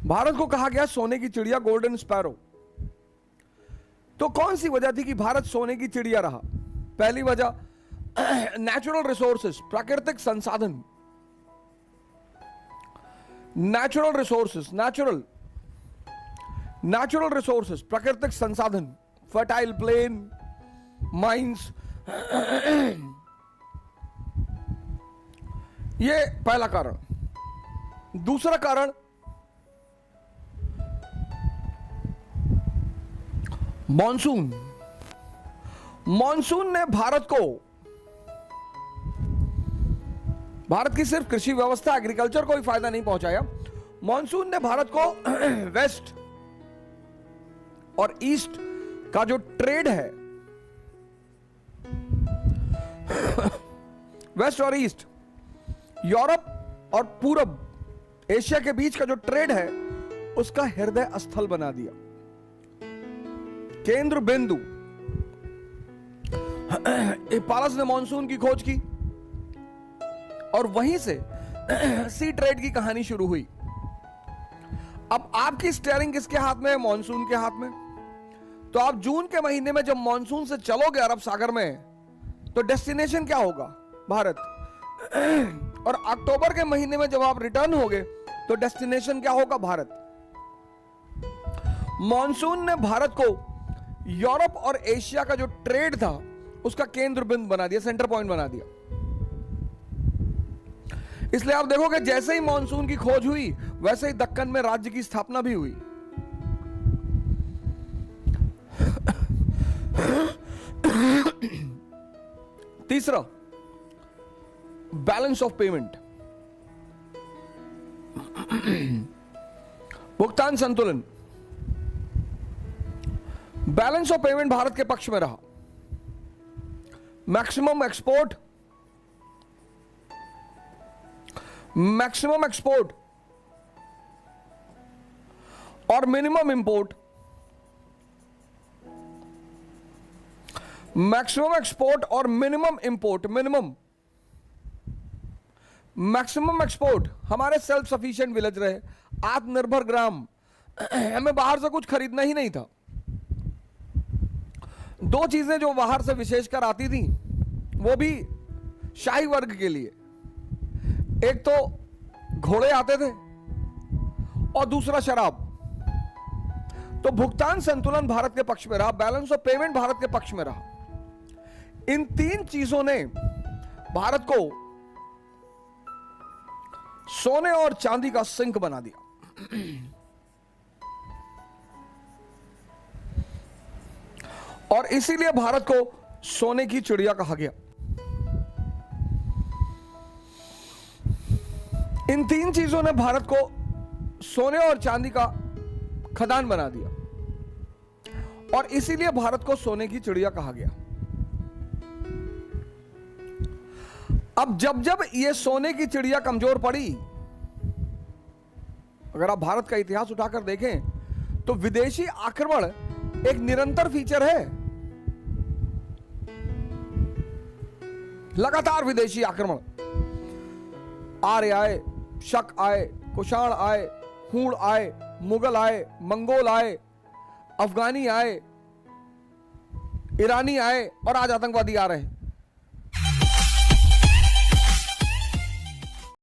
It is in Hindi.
भारत को कहा गया सोने की चिड़िया, गोल्डन स्पैरो। तो कौन सी वजह थी कि भारत सोने की चिड़िया रहा? पहली वजह नेचुरल रिसोर्सेस, प्राकृतिक संसाधन, नेचुरल रिसोर्सेस, नेचुरल रिसोर्सेस, प्राकृतिक संसाधन, फर्टाइल प्लेन, माइंस, ये पहला कारण। दूसरा कारण, मॉनसून। मॉनसून ने भारत की सिर्फ कृषि व्यवस्था, एग्रीकल्चर को ही फायदा नहीं पहुंचाया, मॉनसून ने भारत को वेस्ट और ईस्ट का जो ट्रेड है, वेस्ट और ईस्ट, यूरोप और पूरब एशिया के बीच का जो ट्रेड है, उसका हृदय स्थल बना दिया, केंद्र बिंदु। पालस ने मॉनसून की खोज की और वहीं से सी ट्रेड की कहानी शुरू हुई। अब आपकी स्टीयरिंग किसके हाथ में है? मॉनसून के हाथ में। तो आप जून के महीने में जब मॉनसून से चलोगे अरब सागर में, तो डेस्टिनेशन क्या होगा? भारत। और अक्टूबर के महीने में जब आप रिटर्न होगे तो डेस्टिनेशन क्या होगा? भारत। मॉनसून ने भारत को यूरोप और एशिया का जो ट्रेड था उसका केंद्र बिंदु बना दिया, सेंटर पॉइंट बना दिया। इसलिए आप देखोगे जैसे ही मॉनसून की खोज हुई वैसे ही दक्कन में राज्य की स्थापना भी हुई। तीसरा, बैलेंस ऑफ पेमेंट, भुगतान संतुलन। बैलेंस ऑफ पेमेंट भारत के पक्ष में रहा। मैक्सिमम एक्सपोर्ट और मिनिमम इंपोर्ट, मैक्सिमम एक्सपोर्ट और मिनिमम इंपोर्ट, मैक्सिमम एक्सपोर्ट, हमारे सेल्फ सफिशिएंट विलेज रहे, आत्मनिर्भर ग्राम, हमें बाहर से कुछ खरीदना ही नहीं था। दो चीजें जो बाहर से विशेषकर आती थी वो भी शाही वर्ग के लिए, एक तो घोड़े आते थे और दूसरा शराब। तो भुगतान संतुलन भारत के पक्ष में रहा, बैलेंस ऑफ पेमेंट भारत के पक्ष में रहा। इन तीन चीजों ने भारत को सोने और चांदी का सिंक बना दिया। और इसीलिए भारत को सोने की चिड़िया कहा गया। इन तीन चीजों ने भारत को सोने और चांदी का खदान बना दिया और इसीलिए भारत को सोने की चिड़िया कहा गया। अब जब जब ये सोने की चिड़िया कमजोर पड़ी, अगर आप भारत का इतिहास उठाकर देखें तो विदेशी आक्रमण एक निरंतर फीचर है। लगातार विदेशी आक्रमण, आर्य आए, शक आए, कुषाण आए, हूण आए, मुगल आए, मंगोल आए, अफगानी आए, ईरानी आए और आज आतंकवादी आ रहे हैं।